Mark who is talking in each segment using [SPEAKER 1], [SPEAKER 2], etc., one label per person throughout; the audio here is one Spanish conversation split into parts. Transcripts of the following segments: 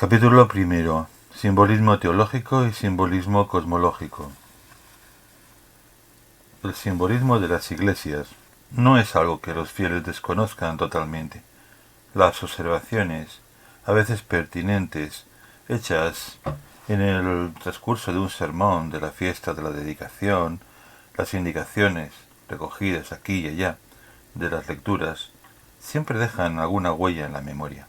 [SPEAKER 1] Capítulo primero. Simbolismo teológico y simbolismo cosmológico. El simbolismo de las iglesias no es algo que los fieles desconozcan totalmente. Las observaciones, a veces pertinentes, hechas en el transcurso de un sermón de la fiesta de la dedicación, las indicaciones recogidas aquí y allá de las lecturas, siempre dejan alguna huella en la memoria.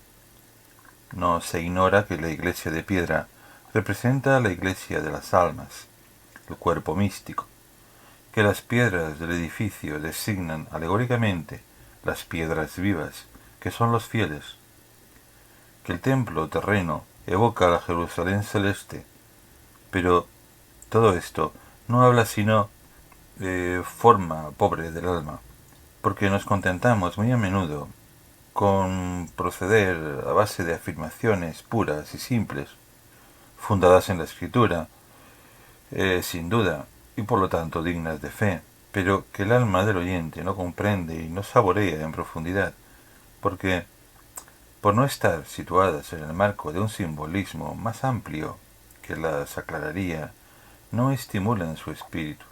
[SPEAKER 1] No se ignora que la iglesia de piedra representa a la iglesia de las almas, el cuerpo místico, que las piedras del edificio designan alegóricamente las piedras vivas, que son los fieles, que el templo terreno evoca a la Jerusalén celeste, pero todo esto no habla sino de forma pobre del alma, porque nos contentamos muy a menudo con proceder a base de afirmaciones puras y simples, fundadas en la escritura, sin duda, y por lo tanto dignas de fe, pero que el alma del oyente no comprende y no saborea en profundidad, porque, por no estar situadas en el marco de un simbolismo más amplio que las aclararía, no estimulan su espíritu.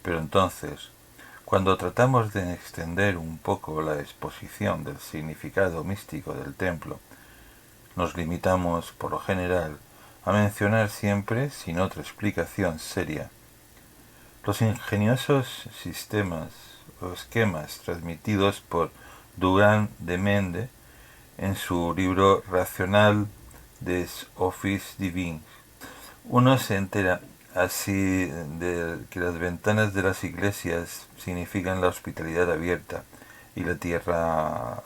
[SPEAKER 1] Pero entonces, cuando tratamos de extender un poco la exposición del significado místico del templo, nos limitamos, por lo general, a mencionar siempre, sin otra explicación seria, los ingeniosos sistemas o esquemas transmitidos por Durand de Mende en su libro Racional des Offices Divins. Uno se entera así de que las ventanas de las iglesias significan la hospitalidad abierta y la tierna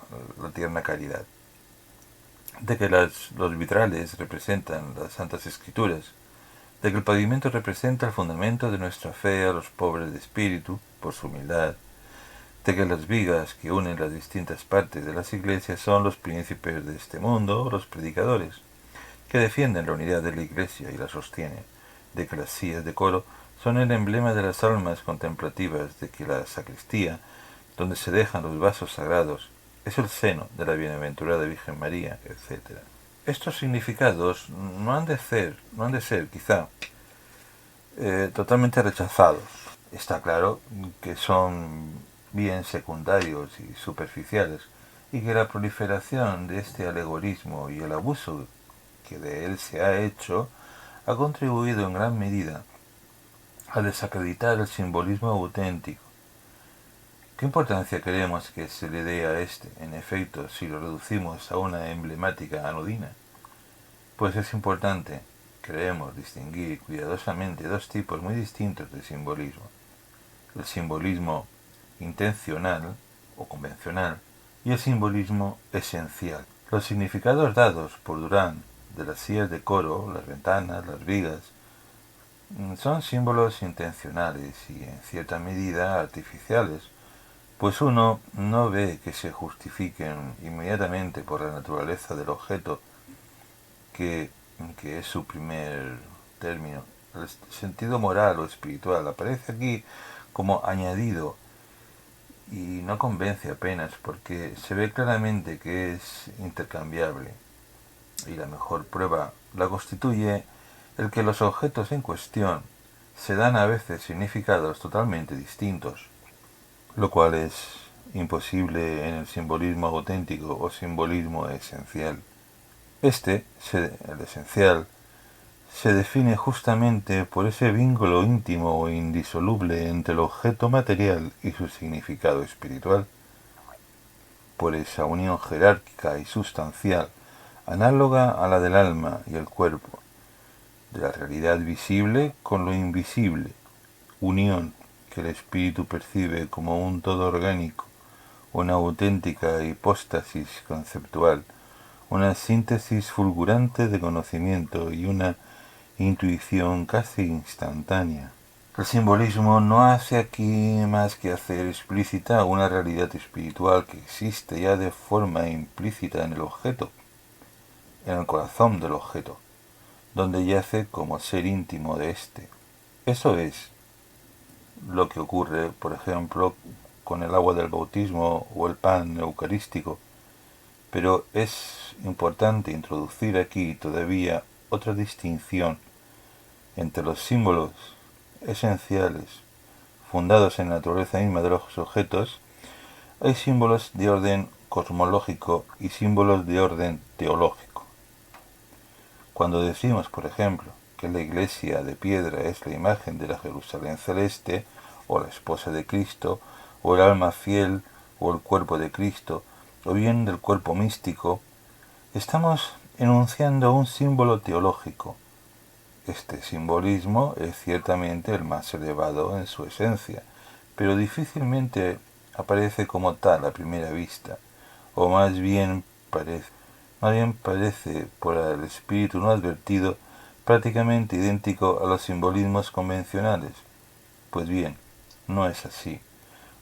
[SPEAKER 1] caridad, de que los vitrales representan las santas escrituras, de que el pavimento representa el fundamento de nuestra fe a los pobres de espíritu por su humildad, de que las vigas que unen las distintas partes de las iglesias son los príncipes de este mundo, los predicadores, que defienden la unidad de la iglesia y la sostienen, de que las sillas de coro son el emblema de las almas contemplativas, de que la sacristía, donde se dejan los vasos sagrados, es el seno de la bienaventurada Virgen María, etc. Estos significados no han de ser quizá, totalmente rechazados. Está claro que son bien secundarios y superficiales, y que la proliferación de este alegorismo y el abuso que de él se ha hecho ha contribuido en gran medida a desacreditar el simbolismo auténtico. ¿Qué importancia creemos que se le dé a este, en efecto, si lo reducimos a una emblemática anodina? Pues es importante, creemos, distinguir cuidadosamente dos tipos muy distintos de simbolismo. El simbolismo intencional o convencional y el simbolismo esencial. Los significados dados por Durand de las sillas de coro, las ventanas, las vigas, son símbolos intencionales y en cierta medida artificiales, pues uno no ve que se justifiquen inmediatamente por la naturaleza del objeto, que es su primer término. El sentido moral o espiritual aparece aquí como añadido y no convence apenas porque se ve claramente que es intercambiable, y la mejor prueba la constituye el que los objetos en cuestión se dan a veces significados totalmente distintos, lo cual es imposible en el simbolismo auténtico o simbolismo esencial. El esencial, se define justamente por ese vínculo íntimo o indisoluble entre el objeto material y su significado espiritual, por esa unión jerárquica y sustancial, análoga a la del alma y el cuerpo, de la realidad visible con lo invisible, unión que el espíritu percibe como un todo orgánico, una auténtica hipóstasis conceptual, una síntesis fulgurante de conocimiento y una intuición casi instantánea. El simbolismo no hace aquí más que hacer explícita una realidad espiritual que existe ya de forma implícita en el objeto, en el corazón del objeto, donde yace como ser íntimo de éste. Eso es lo que ocurre, por ejemplo, con el agua del bautismo o el pan eucarístico, Pero es importante introducir aquí todavía otra distinción entre los símbolos esenciales fundados en la naturaleza misma de los objetos. Hay símbolos de orden cosmológico y símbolos de orden teológico. Cuando decimos, por ejemplo, que la iglesia de piedra es la imagen de la Jerusalén celeste, o la esposa de Cristo, o el alma fiel, o el cuerpo de Cristo, o bien del cuerpo místico, estamos enunciando un símbolo teológico. Este simbolismo es ciertamente el más elevado en su esencia, pero difícilmente aparece como tal a primera vista, o más bien parece, por el espíritu no advertido, prácticamente idéntico a los simbolismos convencionales. Pues bien, no es así.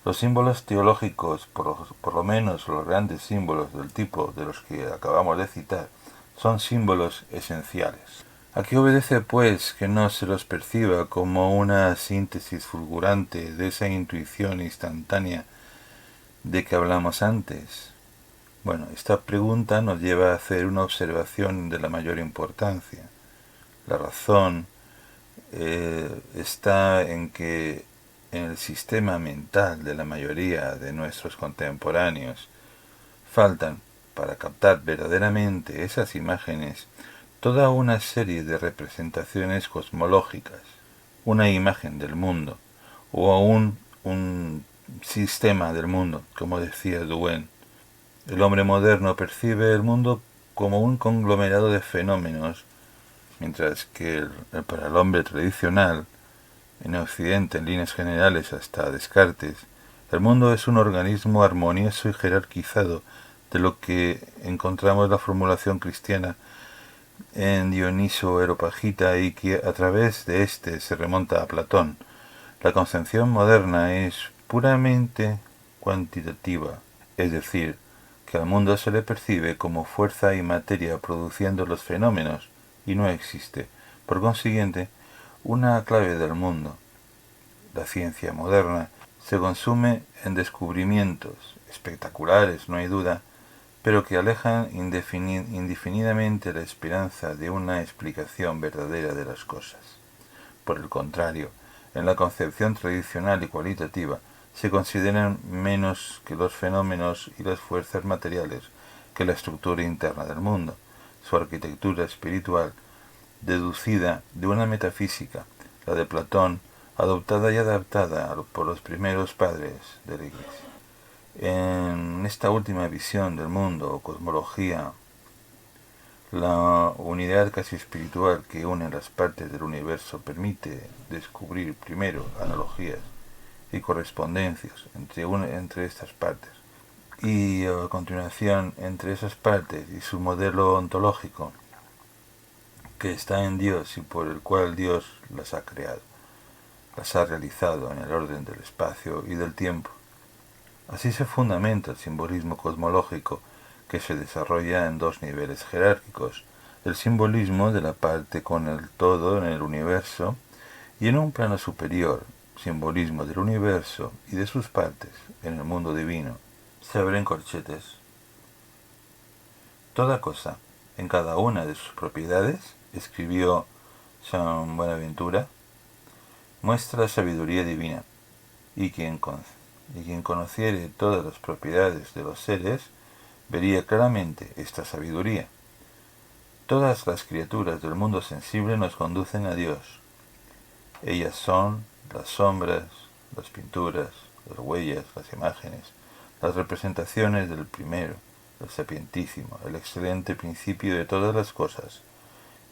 [SPEAKER 1] Los símbolos teológicos, por lo menos los grandes símbolos del tipo de los que acabamos de citar, son símbolos esenciales. Aquí obedece, pues, que no se los perciba como una síntesis fulgurante de esa intuición instantánea de que hablamos antes. Bueno, esta pregunta nos lleva a hacer una observación de la mayor importancia. La razón está en que en el sistema mental de la mayoría de nuestros contemporáneos faltan, para captar verdaderamente esas imágenes, toda una serie de representaciones cosmológicas, una imagen del mundo, o aún un sistema del mundo, como decía Duhen. El hombre moderno percibe el mundo como un conglomerado de fenómenos, mientras que para el hombre tradicional, en Occidente en líneas generales hasta Descartes, el mundo es un organismo armonioso y jerarquizado, de lo que encontramos la formulación cristiana en Dioniso Areopagita y que a través de este se remonta a Platón. La concepción moderna es puramente cuantitativa, es decir, que al mundo se le percibe como fuerza y materia produciendo los fenómenos y no existe, por consiguiente, una clave del mundo. La ciencia moderna se consume en descubrimientos espectaculares, no hay duda, pero que alejan indefinidamente la esperanza de una explicación verdadera de las cosas. Por el contrario, en la concepción tradicional y cualitativa se consideran menos que los fenómenos y las fuerzas materiales que la estructura interna del mundo, su arquitectura espiritual, deducida de una metafísica, la de Platón, adoptada y adaptada por los primeros padres de la Iglesia. En esta última visión del mundo o cosmología, la unidad casi espiritual que une las partes del universo permite descubrir primero analogías y correspondencias entre estas partes, y a continuación entre esas partes y su modelo ontológico que está en Dios y por el cual Dios las ha creado, las ha realizado en el orden del espacio y del tiempo. Así se fundamenta el simbolismo cosmológico, que se desarrolla en dos niveles jerárquicos: el simbolismo de la parte con el todo en el universo, y en un plano superior, simbolismo del universo y de sus partes en el mundo divino. Se abren corchetes. Toda cosa, en cada una de sus propiedades, escribió San Buenaventura, muestra sabiduría divina, y quien conociere todas las propiedades de los seres, vería claramente esta sabiduría. Todas las criaturas del mundo sensible nos conducen a Dios. Ellas son las sombras, las pinturas, las huellas, las imágenes, las representaciones del primero, el sapientísimo, el excelente principio de todas las cosas.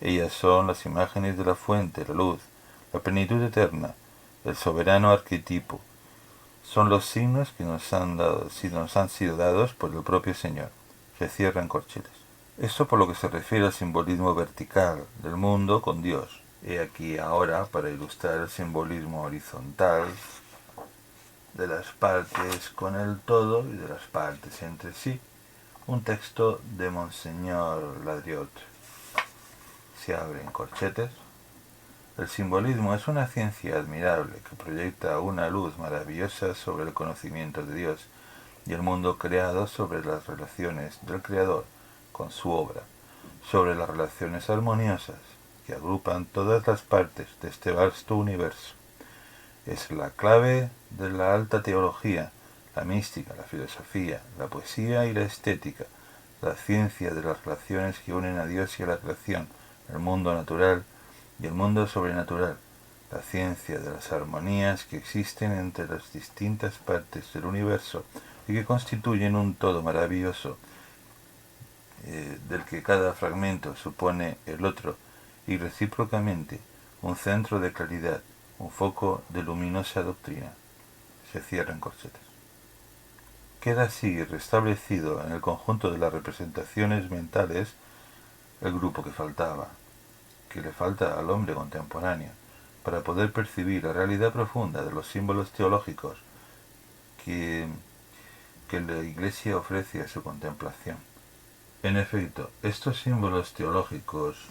[SPEAKER 1] Ellas son las imágenes de la fuente, la luz, la plenitud eterna, el soberano arquetipo. Son los signos que nos han sido dados por el propio Señor. Se cierran corchetes. Esto por lo que se refiere al simbolismo vertical del mundo con Dios. He aquí ahora, para ilustrar el simbolismo horizontal de las partes con el todo y de las partes entre sí, un texto de Monseñor Ladriot. Se abren corchetes. El simbolismo es una ciencia admirable que proyecta una luz maravillosa sobre el conocimiento de Dios y el mundo creado sobre las relaciones del Creador con su obra, sobre las relaciones armoniosas que agrupan todas las partes de este vasto universo. Es la clave de la alta teología, la mística, la filosofía, la poesía y la estética, la ciencia de las relaciones que unen a Dios y a la creación, el mundo natural y el mundo sobrenatural, la ciencia de las armonías que existen entre las distintas partes del universo y que constituyen un todo maravilloso, del que cada fragmento supone el otro y recíprocamente un centro de claridad, un foco de luminosa doctrina. Se cierran corchetes. Queda así restablecido en el conjunto de las representaciones mentales el grupo que faltaba, que le falta al hombre contemporáneo, para poder percibir la realidad profunda de los símbolos teológicos que la Iglesia ofrece a su contemplación. En efecto, estos símbolos teológicos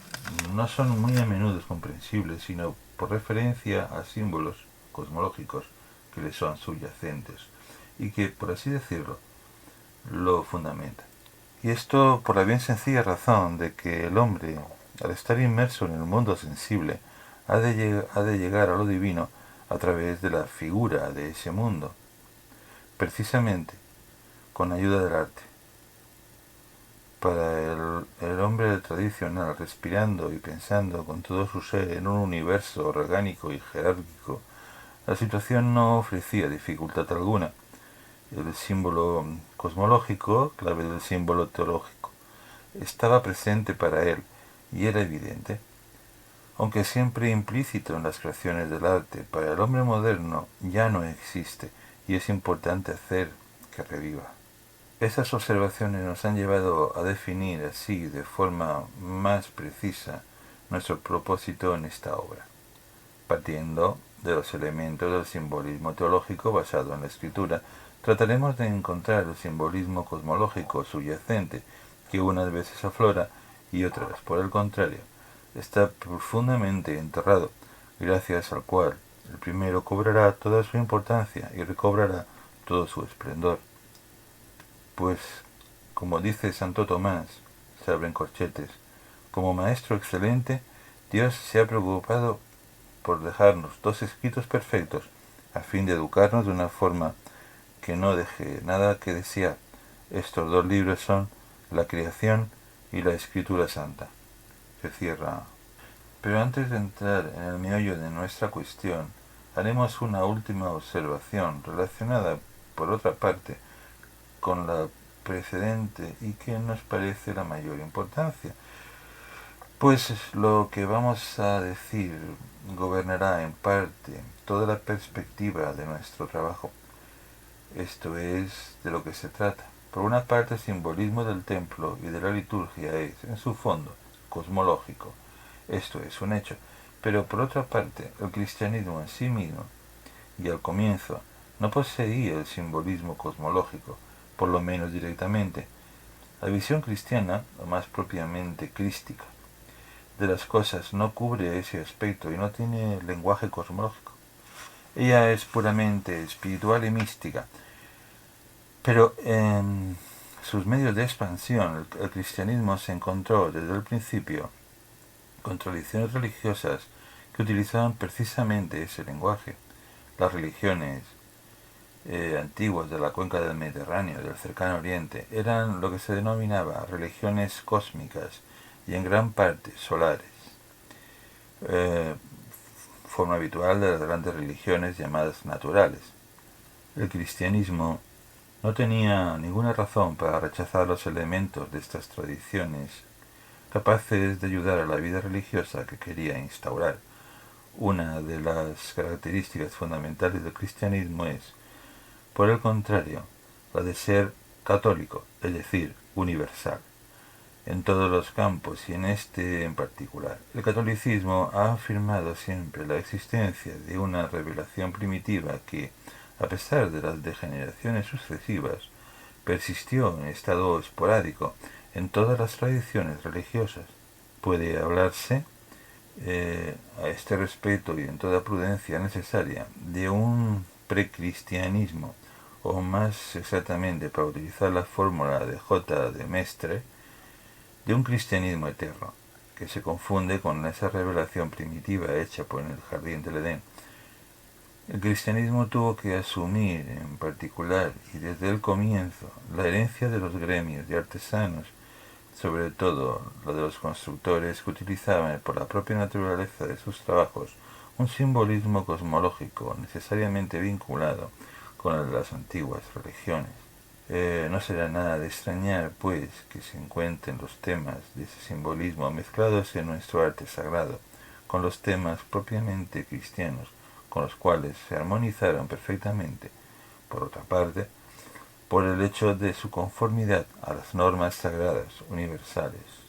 [SPEAKER 1] no son muy a menudo comprensibles, sino por referencia a símbolos cosmológicos que les son subyacentes y que, por así decirlo, lo fundamentan. Y esto por la bien sencilla razón de que el hombre, al estar inmerso en el mundo sensible, ha de llegar a lo divino a través de la figura de ese mundo, precisamente con ayuda del arte. Para el hombre tradicional, respirando y pensando con todo su ser en un universo orgánico y jerárquico, la situación no ofrecía dificultad alguna. El símbolo cosmológico, clave del símbolo teológico, estaba presente para él y era evidente. Aunque siempre implícito en las creaciones del arte, para el hombre moderno ya no existe y es importante hacer que reviva. Esas observaciones nos han llevado a definir así de forma más precisa nuestro propósito en esta obra, partiendo de los elementos del simbolismo teológico basado en la escritura. Trataremos de encontrar el simbolismo cosmológico subyacente que unas veces aflora y otras, por el contrario, está profundamente enterrado, gracias al cual el primero cobrará toda su importancia y recobrará todo su esplendor. Pues, como dice Santo Tomás, se abren corchetes, como maestro excelente, Dios se ha preocupado por dejarnos dos escritos perfectos, a fin de educarnos de una forma que no deje nada que desear. Estos dos libros son la creación y la escritura santa. Se cierra. Pero antes de entrar en el meollo de nuestra cuestión, haremos una última observación relacionada, por otra parte, con la precedente y que nos parece la mayor importancia. Pues lo que vamos a decir gobernará en parte toda la perspectiva de nuestro trabajo. Esto es de lo que se trata. Por una parte, el simbolismo del templo y de la liturgia es, en su fondo, cosmológico. Esto es un hecho. Pero por otra parte, el cristianismo en sí mismo, y al comienzo, no poseía el simbolismo cosmológico, por lo menos directamente. La visión cristiana, o más propiamente crística, de las cosas no cubre ese aspecto y no tiene lenguaje cosmológico. Ella es puramente espiritual y mística, pero en sus medios de expansión el cristianismo se encontró desde el principio con tradiciones religiosas que utilizaban precisamente ese lenguaje. Las religiones antiguas de la cuenca del Mediterráneo, del cercano oriente, eran lo que se denominaba religiones cósmicas y en gran parte solares, forma habitual de las grandes religiones llamadas naturales. El cristianismo no tenía ninguna razón para rechazar los elementos de estas tradiciones capaces de ayudar a la vida religiosa que quería instaurar. Una de las características fundamentales del cristianismo es, por el contrario, la de ser católico, es decir, universal, en todos los campos y en este en particular. El catolicismo ha afirmado siempre la existencia de una revelación primitiva que, a pesar de las degeneraciones sucesivas, persistió en estado esporádico en todas las tradiciones religiosas. Puede hablarse, a este respecto y en toda prudencia necesaria, de un precristianismo o más exactamente, para utilizar la fórmula de J. de Mestre, de un cristianismo eterno, que se confunde con esa revelación primitiva hecha por el jardín del Edén. El cristianismo tuvo que asumir en particular y desde el comienzo la herencia de los gremios de artesanos, sobre todo la de los constructores, que utilizaban por la propia naturaleza de sus trabajos un simbolismo cosmológico necesariamente vinculado con el de las antiguas religiones. No será nada de extrañar, pues, que se encuentren los temas de ese simbolismo mezclados en nuestro arte sagrado con los temas propiamente cristianos, con los cuales se armonizaron perfectamente, por otra parte, por el hecho de su conformidad a las normas sagradas universales.